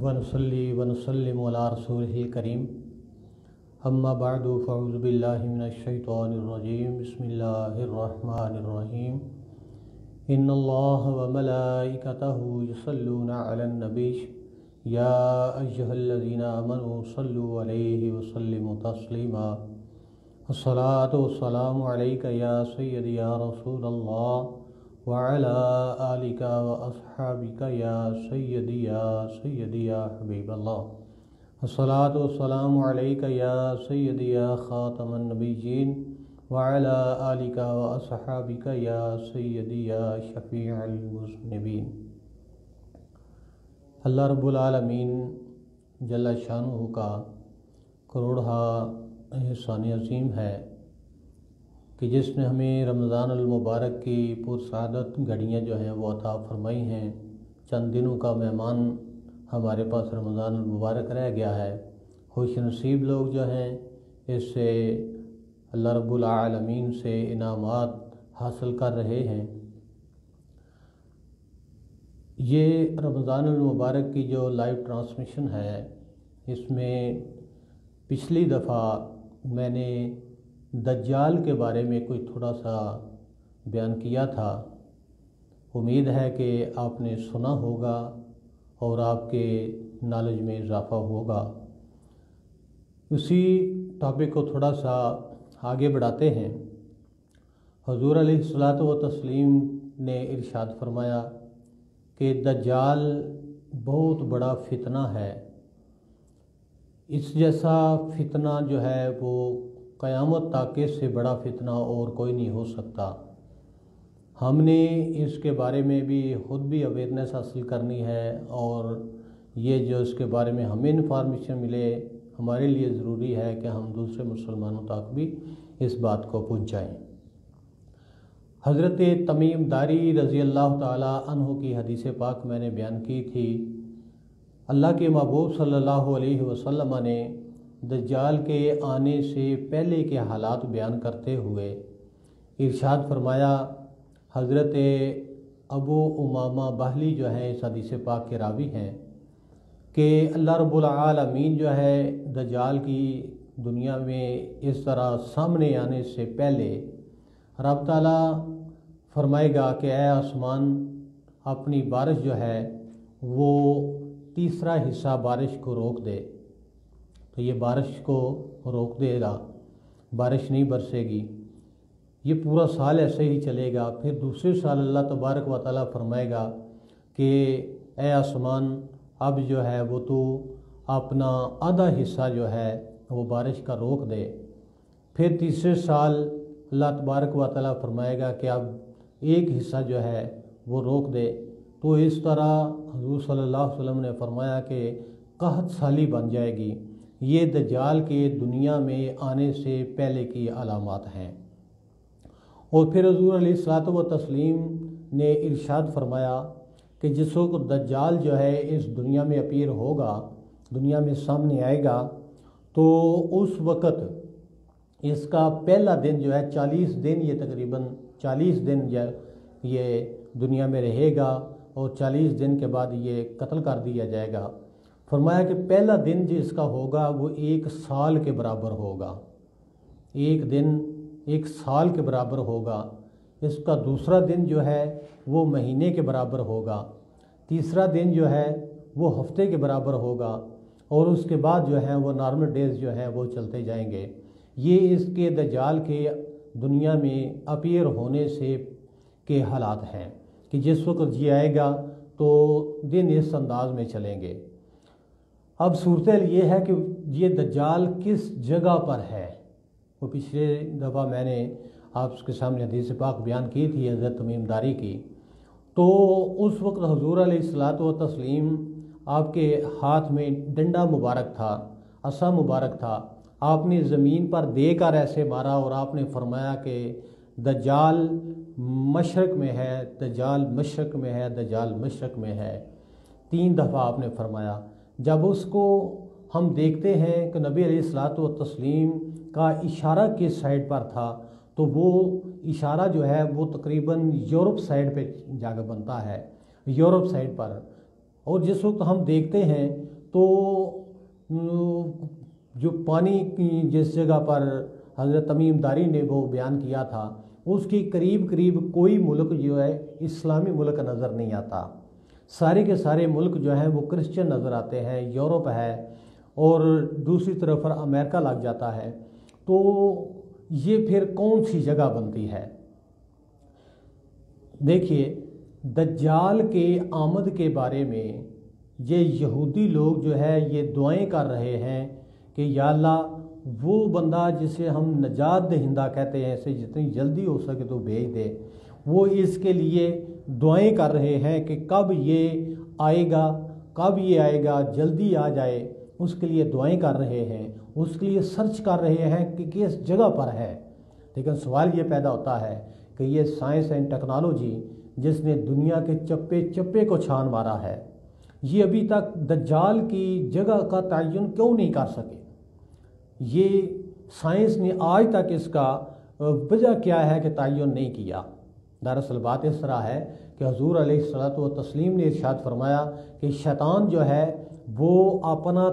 ونصلی ونسلم علی رسولہ کریم اما بعد فاعوذ باللہ من الشیطان الرجیم بسم اللہ الرحمن الرحیم ان اللہ وملائکتہ یصلون علی النبی یا ایہا الذین آمنوا صلوا علیہ وسلموا تسلیما الصلاۃ والسلام علیک یا سیدی یا رسول اللہ وعلى آلك وأصحابك يا سيدي يا حبيب الله الصلاة والسلام عليك يا سيدي يا خاتم النبيين وعلى آلك وأصحابك يا سيدي يا شفيع المذنبين۔ اللہ رب العالمین جل شانہ کا کروڑہا احسان عظیم ہے کہ جس نے ہمیں رمضان المبارک کی پرسعادت گھڑیاں جو ہیں وہ عطا فرمائی ہیں۔ چند دنوں کا مہمان ہمارے پاس رمضان المبارک رہ گیا ہے۔ خوش نصیب لوگ جو ہیں اس سے اللہ رب العالمین سے انعامات حاصل کر رہے ہیں۔ یہ رمضان المبارک کی جو لائیو ٹرانسمیشن ہے، اس میں پچھلی دفعہ میں نے دجال کے بارے میں کوئی تھوڑا سا بیان کیا تھا۔ امید ہے کہ آپ نے سنا ہوگا اور آپ کے نالج میں اضافہ ہوگا۔ اسی ٹاپک کو تھوڑا سا آگے بڑھاتے ہیں۔ حضور علیہ الصلاۃ والتسلیم نے ارشاد فرمایا کہ دجال بہت بڑا فتنہ ہے، اس جیسا فتنہ جو ہے وہ قیامت تک سے بڑا فتنہ اور کوئی نہیں ہو سکتا۔ ہم نے اس کے بارے میں بھی خود بھی اویئرنیس حاصل کرنی ہے، اور یہ جو اس کے بارے میں ہمیں انفارمیشن ملے، ہمارے لیے ضروری ہے کہ ہم دوسرے مسلمانوں تک بھی اس بات کو پہنچائیں۔ حضرت تمیم داری رضی اللہ تعالی عنہ کی حدیث پاک میں نے بیان کی تھی۔ اللہ کے محبوب صلی اللہ علیہ وسلم نے دجال کے آنے سے پہلے کے حالات بیان کرتے ہوئے ارشاد فرمایا، حضرت ابو امامہ باہلی جو ہیں اس حدیث پاک کے راوی ہیں، کہ اللہ رب العالمین جو ہے دجال کی دنیا میں اس طرح سامنے آنے سے پہلے رب تعالیٰ فرمائے گا کہ اے آسمان اپنی بارش جو ہے وہ تیسرا حصہ بارش کو روک دے، تو یہ بارش کو روک دے گا، بارش نہیں برسے گی، یہ پورا سال ایسے ہی چلے گا۔ پھر دوسرے سال اللہ تبارک و تعالیٰ فرمائے گا کہ اے آسمان اب جو ہے وہ تو اپنا آدھا حصہ جو ہے وہ بارش کا روک دے۔ پھر تیسرے سال اللہ تبارک و تعالیٰ فرمائے گا کہ اب ایک حصہ جو ہے وہ روک دے۔ تو اس طرح حضور صلی اللہ علیہ وسلم نے فرمایا کہ قحط سالی بن جائے گی۔ یہ دجال کے دنیا میں آنے سے پہلے کی علامات ہیں۔ اور پھر حضور علیہ الصلوۃ والتسلیم نے ارشاد فرمایا کہ جس وقت دجال جو ہے اس دنیا میں اپیئر ہوگا، دنیا میں سامنے آئے گا، تو اس وقت اس کا پہلا دن جو ہے 40 دن، یہ تقریباً 40 دن یہ دنیا میں رہے گا، اور 40 دن کے بعد یہ قتل کر دیا جائے گا۔ فرمایا کہ پہلا دن جس کا ہوگا وہ 1 سال کے برابر ہوگا، ایک دن 1 سال کے برابر ہوگا۔ اس کا دوسرا دن جو ہے وہ مہینے کے برابر ہوگا، تیسرا دن جو ہے وہ ہفتے کے برابر ہوگا، اور اس کے بعد جو ہے وہ نارمل ڈیز جو ہیں وہ چلتے جائیں گے۔ یہ اس کے دجال کے دنیا میں اپیئر ہونے سے کے حالات ہیں کہ جس وقت یہ آئے گا تو دن اس انداز میں چلیں گے۔ اب صورتحال یہ ہے کہ یہ دجال کس جگہ پر ہے۔ وہ پچھلے دفعہ میں نے آپ کے سامنے حدیث پاک بیان کی تھی حضرت تمیم داری کی، تو اس وقت حضور علیہ الصلوۃ والتسلیم آپ کے ہاتھ میں ڈنڈا مبارک تھا، عصا مبارک تھا، آپ نے زمین پر دے کر ایسے مارا، اور آپ نے فرمایا کہ دجال مشرق میں ہے، دجال مشرق میں ہے، دجال مشرق میں ہے، 3 دفعہ آپ نے فرمایا۔ جب اس کو ہم دیکھتے ہیں کہ نبی علیہ الصلوۃ والتسلیم کا اشارہ کس سائڈ پر تھا، تو وہ اشارہ جو ہے وہ تقریباً یورپ سائڈ پہ جا کے بنتا ہے، یورپ سائڈ پر، اور जिस वक्त हम देखते हैं तो जो पानी की जिस जगह पर हज़रत तमीम दारी ने वो बयान किया था, उसकी करीब करीब कोई मुल्क जो है इस्लामी मुल्क नज़र नहीं आता। सारे के सारे मुल्क जो हैं वो क्रिश्चियन नज़र आते हैं। यूरोप है और दूसरी तरफ पर अमेरिका लग जाता है। तो ये फिर कौन सी जगह बनती है? देखिए, दज्जाल के आमद के बारे में ये यहूदी लोग जो है ये दुआएं कर रहे हैं कि या अल्लाह वो बंदा जिसे हम नजात दहिंदा कहते हैं, इसे जितनी जल्दी हो सके तो भेज दे। वो इसके लिए दुआएं कर रहे हैं कि कब ये आएगा, कब ये आएगा, जल्दी आ जाए, उसके लिए दुआएं कर रहे हैं, उसके लिए सर्च कर रहे हैं कि किस जगह पर है। लेकिन सवाल ये पैदा होता है कि ये साइंस एंड टेक्नोलॉजी जिसने दुनिया के चप्पे चप्पे को छान मारा है, ये अभी तक दज्जाल की जगह का तयन क्यों नहीं कर सके? ये साइंस ने आज तक इसका वजह क्या है कि तयन नहीं किया। दरअसल बात इस तरह है कि हुजूर अलैहिस्सलातु व तस्लीम ने इरशाद फरमाया कि शैतान जो है वो अपना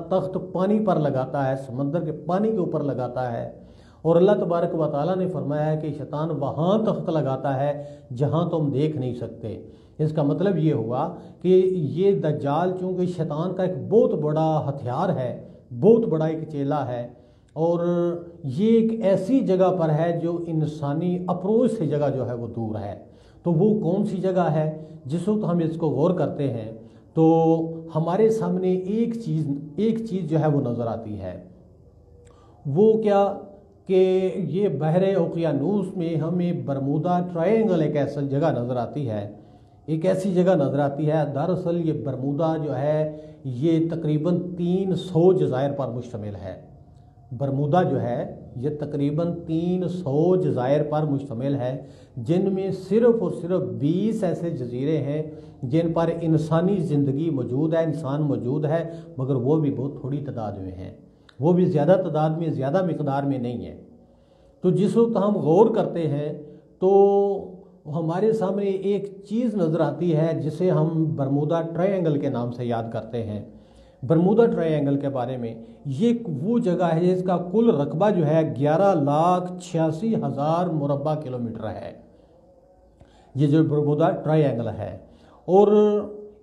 तख्त पानी पर लगाता है, समंदर के पानी के ऊपर लगाता है। और अल्लाह तबारक व तआला ने फरमाया है कि शैतान वहाँ तख्त लगाता है जहाँ तुम देख नहीं सकते। इसका मतलब ये हुआ कि ये दज्जाल चूँकि शैतान का एक बहुत बड़ा हथियार है, बहुत बड़ा एक चेला है, और ये एक ऐसी जगह पर है जो इंसानी अप्रोच से जगह जो है वो दूर है। तो वो कौन सी जगह है? जिस वक्त हम इसको गौर करते हैं तो हमारे सामने एक चीज़ जो है वो नज़र आती है। वो क्या कि ये बहरे ओकियानूस में हमें बरमूदा ट्रायंगल एक ऐसी जगह नज़र आती है, एक ऐसी जगह नज़र आती है। दरअसल ये बरमूदा जो है ये तकरीबन 300 जज़ायर पर मुश्तमिल है। बरमूदा जो है ये तकरीबन 300 जज़ायर पर मुश्तमिल है, जिनमें सिर्फ़ और सिर्फ 20 ऐसे जजीरे हैं जिन पर इंसानी ज़िंदगी मौजूद है, इंसान मौजूद है, मगर वो भी बहुत थोड़ी तादाद में हैं, वो भी ज़्यादा तादाद में, ज़्यादा मिकदार में नहीं है। तो जिस वक्त हम गौर करते हैं तो हमारे सामने एक चीज़ नज़र आती है जिसे हम बरमूदा ट्रायंगल के नाम से याद करते हैं। बरमूदा ट्रायंगल के बारे में ये वो जगह है जिसका कुल रकबा जो है 11,86,000 मुरब्बा किलोमीटर है, ये जो बरमूदा ट्रायंगल है। और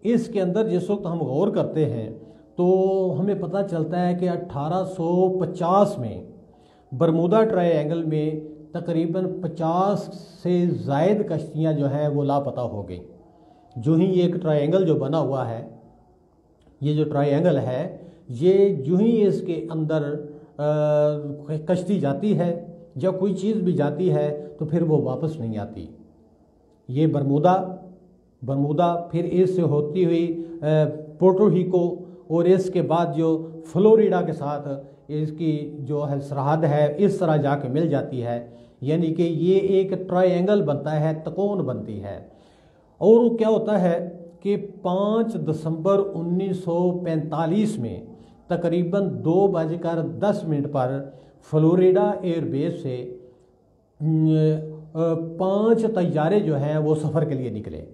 इसके अंदर जिस वक्त हम गौर करते हैं तो हमें पता चलता है कि 1850 में बरमूदा ट्रायंगल में तकरीबन 50 से ज़ायद कश्तियाँ जो हैं वो लापता हो गई। जो ही एक ट्रायंगल जो बना हुआ है, ये जो ट्रायंगल है, ये जो ही इसके अंदर कश्ती जाती है, जब कोई चीज़ भी जाती है तो फिर वो वापस नहीं आती। ये बरमूदा फिर इससे होती हुई पोर्टोरिको और इसके बाद जो फ्लोरिडा के साथ इसकी जो है सरहद है, इस तरह जाके मिल जाती है। यानी कि ये एक ट्रायंगल बनता है, तकोन बनती है। और क्या होता है कि 5 दिसंबर 1945 में तकरीबन 2:10 पर फ्लोरिडा एयरबेस से 5 तैयारे जो हैं वो सफ़र के लिए निकले।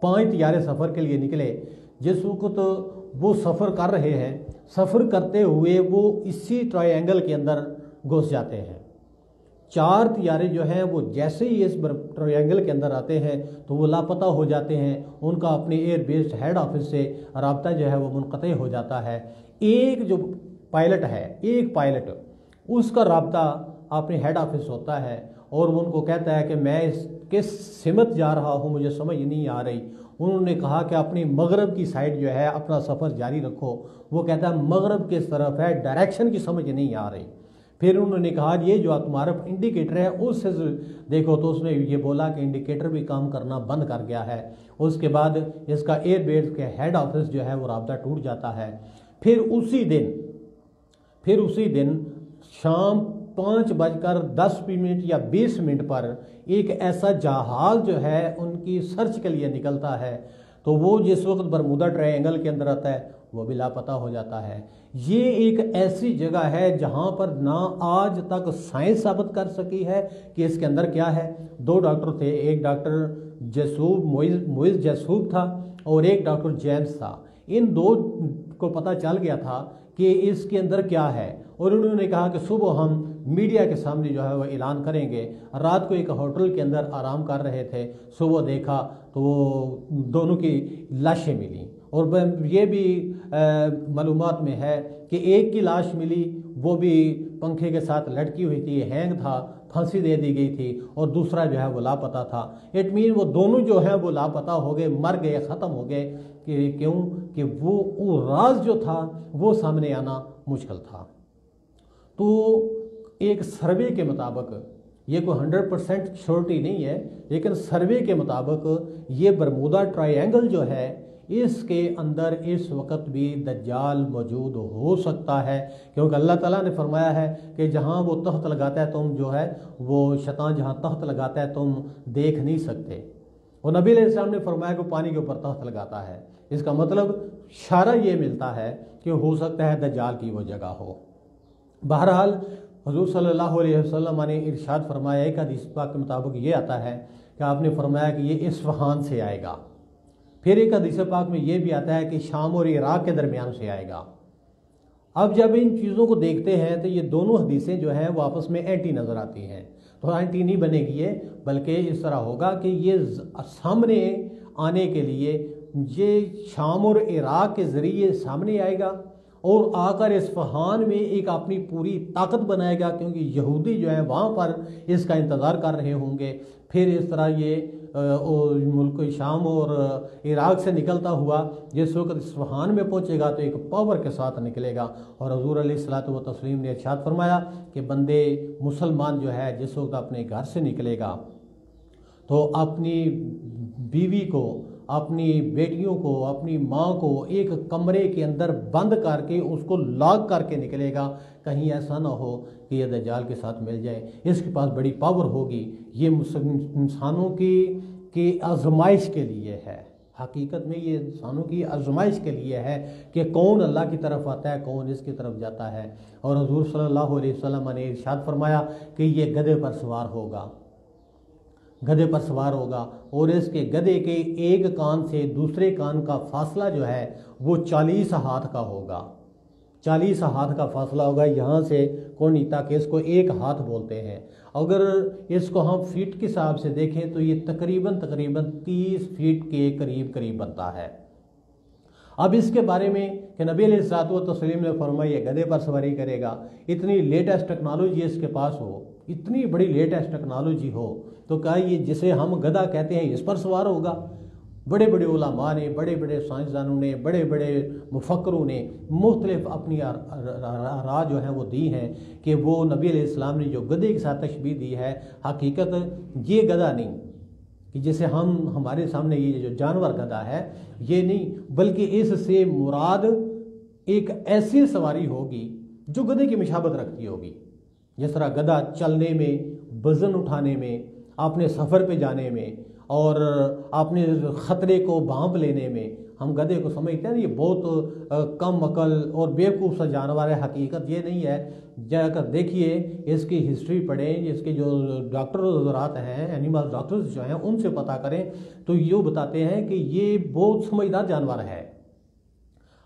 5 तैयारे सफ़र के लिए निकले। जिस वक्त वो सफ़र कर रहे हैं, सफ़र करते हुए वो इसी ट्रायंगल के अंदर घुस जाते हैं। 4 तैयारे जो हैं वो जैसे ही इस ट्रायंगल के अंदर आते हैं तो वो लापता हो जाते हैं। उनका अपने एयर बेस्ड हेड ऑफिस से राब्ता जो है वो मुनक़ते हो जाता है। एक जो पायलट है, एक पायलट, उसका राब्ता अपने हेड ऑफिस होता है और वो उनको कहता है कि मैं किस सिमत जा रहा हूँ, मुझे समझ नहीं आ रही। उन्होंने कहा कि अपनी मगरब की साइड जो है अपना सफ़र जारी रखो। वो कहता है मगरब किस तरफ है, डायरेक्शन की समझ नहीं आ रही। फिर उन्होंने कहा ये जो तुम्हारा इंडिकेटर है उससे देखो, तो उसने ये बोला कि इंडिकेटर भी काम करना बंद कर गया है। उसके बाद इसका एयरबेस के हेड ऑफिस जो है वो राब्ता टूट जाता है। फिर उसी दिन शाम 5:10 या 20 मिनट पर एक ऐसा जहाज़ जो है उनकी सर्च के लिए निकलता है। तो वो जिस वक्त बरमूदा ट्रायंगल के अंदर आता है वो भी लापता हो जाता है। ये एक ऐसी जगह है जहाँ पर ना आज तक साइंस साबित कर सकी है कि इसके अंदर क्या है। 2 डॉक्टर थे, एक डॉक्टर मोइज़ जैसूब था और एक डॉक्टर जेम्स था। इन दो को पता चल गया था कि इसके अंदर क्या है, और उन्होंने कहा कि सुबह हम मीडिया के सामने जो है वो ऐलान करेंगे। रात को एक होटल के अंदर आराम कर रहे थे, सुबह देखा तो वो दोनों की लाशें मिली, और ये भी मालूमात में है कि एक की लाश मिली, वो भी पंखे के साथ लटकी हुई थी, हैंग था, फांसी दे दी गई थी, और दूसरा जो है वो लापता था। इट मीन वो दोनों जो है वो लापता हो गए, मर गए, ख़त्म हो गए। कि क्यों? कि वो राज जो था वो सामने आना मुश्किल था। तो एक सर्वे के मुताबिक, ये कोई 100% श्योरिटी नहीं है, लेकिन सर्वे के मुताबिक ये बरमूदा ट्रायंगल जो है इसके अंदर इस वक्त भी दज्जाल मौजूद हो सकता है, क्योंकि अल्लाह ताला ने फरमाया है कि जहाँ वो तख्त लगाता है तुम जो है वो शैतान जहाँ तख्त लगाता है तुम देख नहीं सकते, और नबी अलैहिस्सलाम ने फरमाया कि पानी के ऊपर तख्त लगाता है। इसका मतलब इशारा ये मिलता है कि हो सकता है दज्जाल की वो जगह हो। बहरहाल हुज़ूर सल्लल्लाहु अलैहि वसल्लम ने इरशाद फरमाया, एक हदीस पाक के मुताबिक ये आता है कि आपने फरमाया कि ये इस्फहान से आएगा। फिर एक हदीस पाक में ये भी आता है कि शाम और इराक के दरमियान से आएगा। अब जब इन चीज़ों को देखते हैं तो ये दोनों हदीसें जो हैं वो आपस में एंटी नज़र आती हैं। तो एंटी नहीं बनेगी ये, बल्कि इस तरह होगा कि ये सामने आने के लिए ये शाम और इराक के ज़रिए सामने आएगा और आकर इस्फहान में एक अपनी पूरी ताकत बनाएगा, क्योंकि यहूदी जो है वहाँ पर इसका इंतज़ार कर रहे होंगे। फिर इस तरह ये मुल्क शाम और इराक से निकलता हुआ जिस वक्त इस्फहान में पहुँचेगा तो एक पावर के साथ निकलेगा। और हुज़ूर अलैहिस्सलातु व तस्लीम ने इरशाद फरमाया कि बंदे मुसलमान जो है जिस वक्त अपने घर से निकलेगा तो अपनी बीवी को, अपनी बेटियों को, अपनी माँ को एक कमरे के अंदर बंद करके उसको लॉक करके निकलेगा, कहीं ऐसा ना हो कि ये दज्जाल के साथ मिल जाए। इसके पास बड़ी पावर होगी। ये इंसानों की आजमाइश के लिए है, हकीकत में ये इंसानों की आजमाइश के लिए है कि कौन अल्लाह की तरफ आता है, कौन इसकी तरफ जाता है। और हुज़ूर सल्लल्लाहु अलैहि वसल्लम ने इरशाद फरमाया कि ये गधे पर सवार होगा, गधे पर सवार होगा, और इसके गधे के एक कान से दूसरे कान का फासला जो है वो 40 हाथ का होगा। 40 हाथ का फासला होगा यहाँ से कोनी तक, इसको एक हाथ बोलते हैं। अगर इसको हम फीट के हिसाब से देखें तो ये तकरीबन 30 फीट के करीब बनता है। अब इसके बारे में कि नबी अलैहिस्सलातु व तस्लीम ने फरमाया गधे पर सवारी करेगा, इतनी लेटेस्ट टेक्नोलॉजी इसके पास हो, इतनी बड़ी लेटेस्ट टेक्नोलॉजी हो, तो क्या ये जिसे हम गधा कहते हैं इस पर सवार होगा? बड़े बड़े उलमा ने, बड़े बड़े साइंसदानों ने, बड़े बड़े मुफक्करों ने मुख्तलिफ अपनी राह जो है वो दी हैं कि वो नबी अलैहिस्सलाम ने जो गधे के साथ तशबीह दी है, हकीकत ये गधा नहीं कि जैसे हम हमारे सामने ये जो जानवर गधा है ये नहीं, बल्कि इससे मुराद एक ऐसी सवारी होगी जो गधे की मुशाबत रखती होगी। जिस तरह गधा चलने में, वज़न उठाने में, अपने सफ़र पे जाने में और अपने ख़तरे को भांप लेने में हम गधे को समझते हैं ये बहुत कम अकल और बेवकूफ़ सा जानवर है। हकीकत ये नहीं है। जाकर देखिए, इसकी हिस्ट्री पढ़ें, इसके जो डॉक्टर हज़रात हैं, एनिमल डॉक्टर्स जो हैं, उनसे पता करें तो ये बताते हैं कि ये बहुत समझदार जानवर है।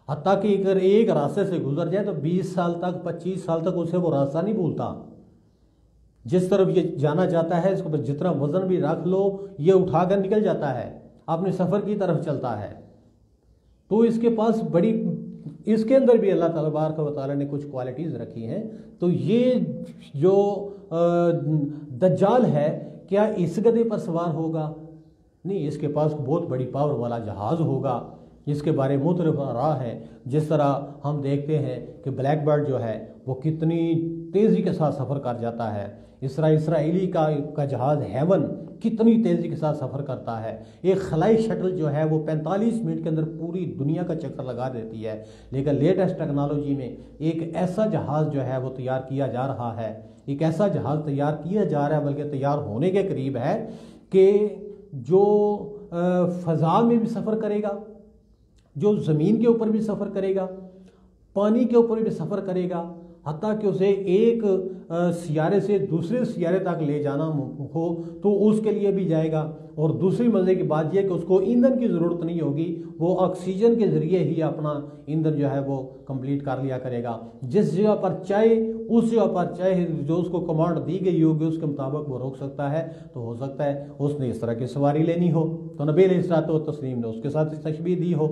हत्ता कि अगर एक रास्ते से गुजर जाए तो 20 साल तक, 25 साल तक उसे वो रास्ता नहीं भूलता। जिस तरफ ये जाना चाहता है, इसको जितना वजन भी रख लो ये उठाकर निकल जाता है, अपने सफ़र की तरफ चलता है। तो इसके पास बड़ी, इसके अंदर भी अल्लाह तबारक व तआला ने कुछ क्वालिटीज़ रखी हैं। तो ये जो दज्जाल है, क्या इस गधे पर सवार होगा? नहीं, इसके पास बहुत बड़ी पावर वाला जहाज़ होगा, जिसके बारे में मुख्तलिफ राह है। जिस तरह हम देखते हैं कि ब्लैक बर्ड जो है वो कितनी तेज़ी के साथ सफ़र कर जाता है। इसराइली का जहाज़ हेवन कितनी तेज़ी के साथ सफ़र करता है। एक खलाई शटल जो है वो 45 मिनट के अंदर पूरी दुनिया का चक्कर लगा देती है। लेकिन लेटेस्ट टेक्नोलॉजी में एक ऐसा जहाज़ जो है वो तैयार किया जा रहा है, एक ऐसा जहाज़ तैयार किया जा रहा है, बल्कि तैयार होने के करीब है, कि जो फ़ज़ा में भी सफ़र करेगा, जो ज़मीन के ऊपर भी सफ़र करेगा, पानी के ऊपर भी सफ़र करेगा, حتیٰ کہ اسے ایک سیارے سے دوسرے سیارے تک لے جانا ہو تو اس کے لیے بھی جائے گا۔ اور دوسری مزے کی بات یہ کہ اس کو ایندھن کی ضرورت نہیں ہوگی، وہ آکسیجن کے ذریعے ہی اپنا ایندھن جو ہے وہ کمپلیٹ کر لیا کرے گا۔ جس جگہ پر چاہے اس جگہ پر چاہے جو اس کو کمانڈ دی گئی ہوگی اس کے مطابق وہ روک سکتا ہے۔ تو ہو سکتا ہے اس نے اس طرح کی سواری لینی ہو تو نبی علیہ الصلوۃ والتسلیم نے اس کے ساتھ تشبیہ دی ہو۔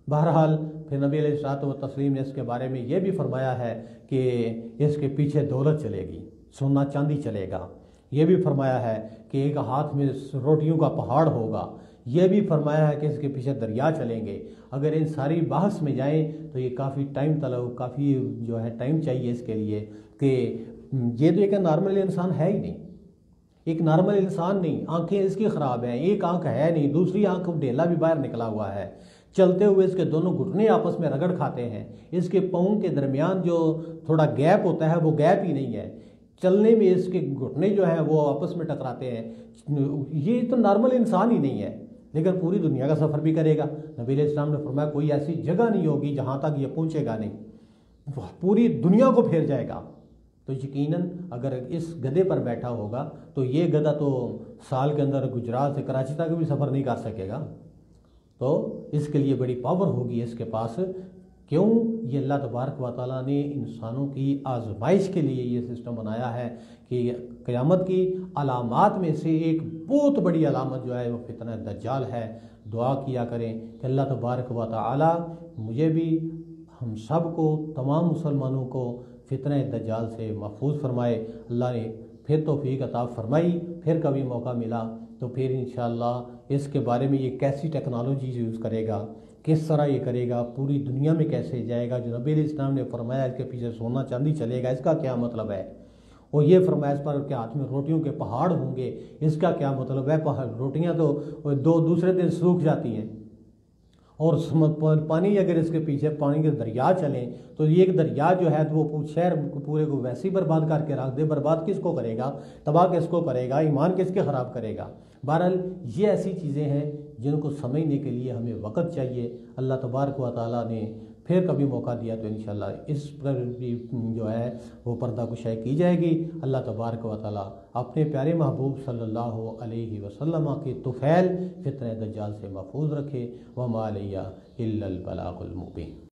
بہرحال پھر نبی علیہ الصلوۃ والتسلیم نے اس کے بارے میں یہ بھی فرمایا ہے کہ اس کے پیچھے دولت چلے گی، سونا چاندی چلے گا۔ یہ بھی فرمایا ہے کہ ایک ہاتھ میں روٹیوں کا پہاڑ ہوگا۔ یہ بھی فرمایا ہے کہ اس کے پیچھے دریا چلیں گے۔ اگر ان ساری بحث میں جائیں تو یہ کافی ٹائم طلب، کافی جو ہے ٹائم چاہیے اس کے لیے کہ یہ تو ایک نارمل انسان ہے ہی نہیں، ایک نارمل انسان نہیں، آنکھیں اس کی خراب ہیں، ایک آنکھ ہے نہیں، دوسری آنکھ ڈھیلا بھی باہر نکلا ہوا ہے، چلتے ہوئے اس کے دونوں گھٹنے آپس میں رگڑ کھاتے ہیں، اس کے پاؤں کے درمیان جو تھوڑا گیپ ہوتا ہے وہ گیپ ہی نہیں ہے، چلنے میں اس کے گھٹنے جو ہیں وہ آپس میں ٹکراتے ہیں۔ یہ تو نارمل انسان ہی نہیں ہے، لیکن پوری دنیا کا سفر بھی کرے گا۔ نبی علیہ السلام نے فرمایا کوئی ایسی جگہ نہیں ہوگی جہاں تک یہ پہنچے گا نہیں، پوری دنیا کو پھیر جائے گا۔ تو یقیناً اگر اس گدھے پر بیٹھا ہوگا تو یہ گدھا تو سال کے اندر گجرات سے کراچی تک بھی سفر نہیں کر سکے گا۔ تو اس کے لیے بڑی پاور ہوگی اس کے پاس۔ کیوں؟ یہ اللہ تبارک و تعالیٰ نے انسانوں کی آزمائش کے لیے یہ سسٹم بنایا ہے کہ قیامت کی علامات میں سے ایک بہت بڑی علامت جو ہے وہ فتنہ دجال ہے۔ دعا کیا کریں کہ اللہ تبارک و تعالیٰ مجھے بھی، ہم سب کو، تمام مسلمانوں کو فتنہ دجال سے محفوظ فرمائے۔ اللہ نے پھر توفیق عطا فرمائی، پھر کبھی موقع ملا تو پھر انشاءاللہ اس کے بارے میں یہ کیسی ٹیکنالوجی یوز کرے گا، کس طرح یہ کرے گا، پوری دنیا میں کیسے جائے گا۔ جو نبی علیہ السلام نے فرمایا اس کے پیچھے سونا چاندی چلے گا، اس کا کیا مطلب ہے؟ اور یہ فرمایا اس پر کے ہاتھ میں روٹیوں کے پہاڑ ہوں گے، اس کا کیا مطلب ہے؟ روٹیاں تو دوسرے دن سوکھ جاتی ہیں، اور پانی اگر اس کے پیچھے پانی کے دریا چلیں تو یہ ایک دریا جو ہے تو وہ شہر پورے کو ویسے ہی برباد کر کے رکھ دے۔ برباد کس کو کرے گا؟ تباہ کس کو کرے گا؟ ایمان کس کے خراب کرے گا؟ بہرحال یہ ایسی چیزیں ہیں جن کو سمجھنے کے لیے ہمیں وقت چاہیے۔ اللہ تبارک و تعالیٰ نے پھر کبھی موقع دیا تو انشاءاللہ اس پر بھی جو ہے وہ پردہ کشائی کی جائے گی۔ اللہ تبارک و تعالیٰ اپنے پیارے محبوب صلی اللہ علیہ وسلم کے طفیل فتنہ دجال سے محفوظ رکھے۔ وما علیہ الا البلاغ المبین۔